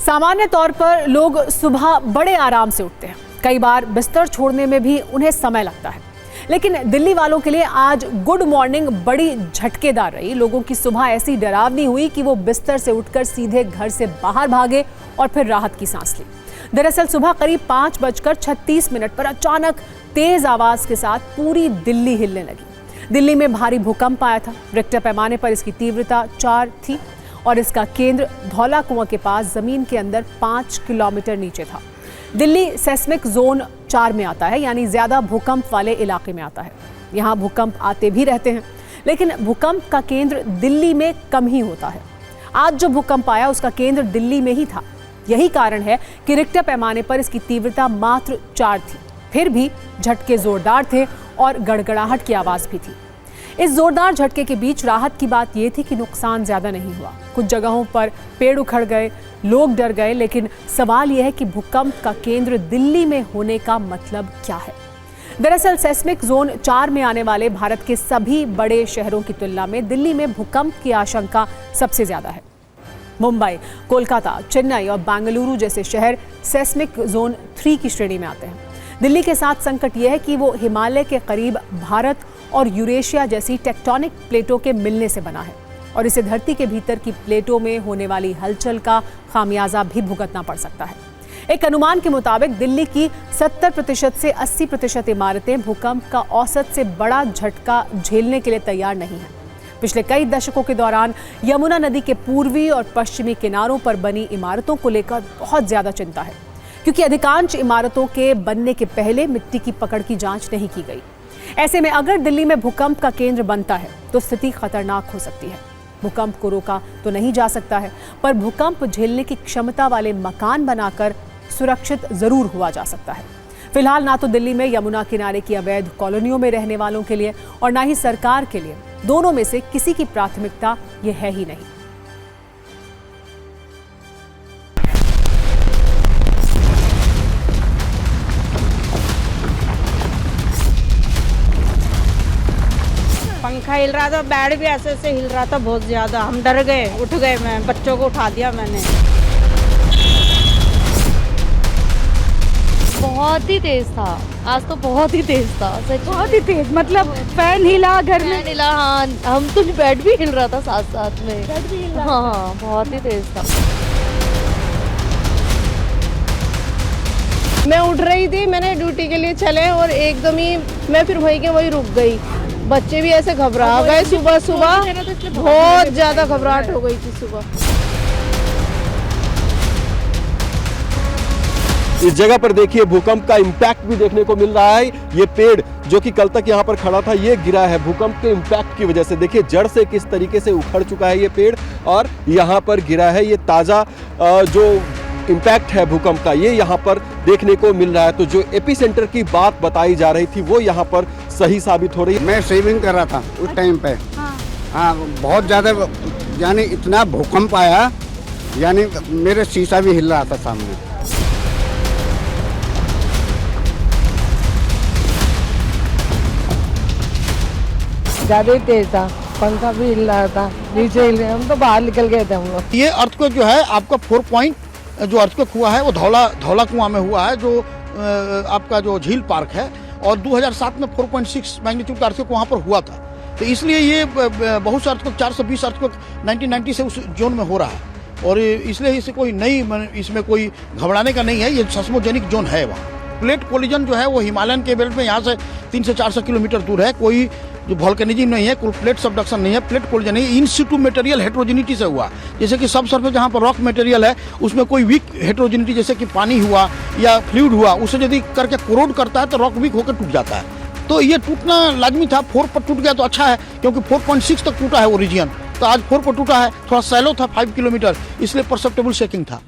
सामान्य तौर पर लोग सुबह बड़े आराम से उठते हैं। कई बार बिस्तर छोड़ने में भी उन्हें समय लगता है, लेकिन दिल्ली वालों के लिए आज गुड मॉर्निंग बड़ी झटकेदार रही। लोगों की सुबह ऐसी डरावनी हुई कि वो बिस्तर से उठकर सीधे घर से बाहर भागे और फिर राहत की सांस ली। दरअसल सुबह करीब 5:36 पर अचानक तेज आवाज के साथ पूरी दिल्ली हिलने लगी। दिल्ली में भारी भूकंप आया था। रिक्टर पैमाने पर इसकी तीव्रता 4 थी और इसका केंद्र धौला कुआं के पास जमीन के अंदर 5 किलोमीटर नीचे था। दिल्ली सेस्मिक जोन 4 में आता है, यानी ज्यादा भूकंप वाले इलाके में आता है। यहाँ भूकंप आते भी रहते हैं, लेकिन भूकंप का केंद्र दिल्ली में कम ही होता है। आज जो भूकंप आया उसका केंद्र दिल्ली में ही था। यही कारण है कि रिक्टर पैमाने पर इसकी तीव्रता मात्र 4 थी। फिर भी झटके जोरदार थे और गड़गड़ाहट की आवाज भी थी। इस जोरदार झटके के बीच राहत की बात यह थी कि नुकसान ज्यादा नहीं हुआ। कुछ जगहों पर पेड़ उखड़ गए, लोग डर गए, लेकिन सवाल यह है कि भूकंप का केंद्र दिल्ली में होने का मतलब क्या है। दरअसल सेस्मिक जोन 4 में आने वाले भारत के सभी बड़े शहरों की तुलना में दिल्ली में भूकंप की आशंका सबसे ज्यादा है। मुंबई, कोलकाता, चेन्नई और बेंगलुरु जैसे शहर सेस्मिक जोन 3 की श्रेणी में आते हैं। दिल्ली के साथ संकट यह है कि वो हिमालय के करीब भारत और यूरेशिया जैसी टेक्टोनिक प्लेटों के मिलने से बना है और इसे धरती के भीतर की प्लेटों में होने वाली हलचल का खामियाजा भी भुगतना पड़ सकता है। एक अनुमान के मुताबिक दिल्ली की 70% से 80% इमारतें भूकंप का औसत से बड़ा झटका झेलने के लिए तैयार नहीं हैं। पिछले कई दशकों के दौरान यमुना नदी के पूर्वी और पश्चिमी किनारों पर बनी इमारतों को लेकर बहुत ज्यादा चिंता है, क्योंकि अधिकांश इमारतों के बनने के पहले मिट्टी की पकड़ की जांच नहीं की गई। ऐसे में अगर दिल्ली में भूकंप का केंद्र बनता है तो स्थिति खतरनाक हो सकती है। भूकंप को रोका तो नहीं जा सकता है, पर भूकंप झेलने की क्षमता वाले मकान बनाकर सुरक्षित जरूर हुआ जा सकता है। फिलहाल ना तो दिल्ली में यमुना किनारे की अवैध कॉलोनियों में रहने वालों के लिए और ना ही सरकार के लिए, दोनों में से किसी की प्राथमिकता ये है ही नहीं। पंखा हिल रहा था, बेड भी ऐसे ऐसे हिल रहा था, बहुत ज्यादा। हम डर गए, उठ गए। मैं बच्चों को उठा दिया मैंने। बहुत ही तेज था, आज तो बहुत ही तेज था, सच बहुत ही तेज। मतलब फैन हिला, घर में हिला। हाँ, हम तो बेड भी हिल रहा था साथ साथ में। बेड भी हिला। हाँ, बहुत ही तेज था। मैं उठ रही थी, मैंने ड्यूटी के लिए चले और एकदम ही मैं फिर वहीं के वहीं रुक गई। बच्चे भी ऐसे घबरा गए। सुबह सुबह बहुत ज्यादा घबराहट हो गई थी सुबह। इस जगह पर देखिए भूकंप का इम्पैक्ट भी देखने को मिल रहा है। ये पेड़ जो कि कल तक यहाँ पर खड़ा था, ये गिरा है भूकंप के इम्पैक्ट की वजह से। देखिए जड़ से किस तरीके से उखड़ चुका है ये पेड़ और यहाँ पर गिरा है। ये ताजा जो इम्पैक्ट है भूकंप का, ये यहाँ पर देखने को मिल रहा है। तो जो एपी सेंटर की बात बताई जा रही थी वो यहाँ पर सही साबित हो रही है। मैं शेविंग कर रहा था उस टाइम पे। हाँ, बहुत ज्यादा, यानी इतना भूकंप आया, यानी मेरे शीशा भी हिल रहा था सामने। ज्यादा ही तेज था, पंखा भी हिल रहा था, नीचे हिल रहे, हम तो बाहर निकल गए थे हम लोग। ये अर्थक्वेक जो है आपका 4 पॉइंट जो अर्थक्वेक हुआ है वो धौला कुआं में हुआ है, जो आपका जो झील पार्क है, और 2007 में 4.6 मैग्नीट्यूड का अर्थक्वेक वहाँ पर हुआ था। तो इसलिए ये बहुत से अर्थक्वेक, 420 अर्थक्वेक 1990 से उस जोन में हो रहा है और इसलिए इसे कोई नई, इसमें कोई घबराने का नहीं है। ये सेस्मोजेनिक जोन है। वहाँ प्लेट कोलिजन जो है वो हिमालयन के बेल्ट में यहाँ से 300 से 400 किलोमीटर दूर है। कोई जो वोल्केनिज्म नहीं है, कोई प्लेट सबडक्शन नहीं है, प्लेट कोलिजन नहीं है। इन सिटू मटेरियल हेट्रोजेनिटी से हुआ, जैसे कि सब सरफेस जहाँ पर रॉक मटेरियल है उसमें कोई वीक हेट्रोजेनिटी, जैसे कि पानी हुआ या फ्लूइड हुआ, उसे यदि करके कोरोड करता है तो रॉक वीक होकर टूट जाता है। तो ये टूटना लाजमी था। 4 पर टूट गया तो अच्छा है, क्योंकि 4.6 तक टूटा है वो रीजन। तो आज 4 पर टूटा है, थोड़ा सैलो था 5 किलोमीटर, इसलिए परसेप्टेबल शेकिंग था।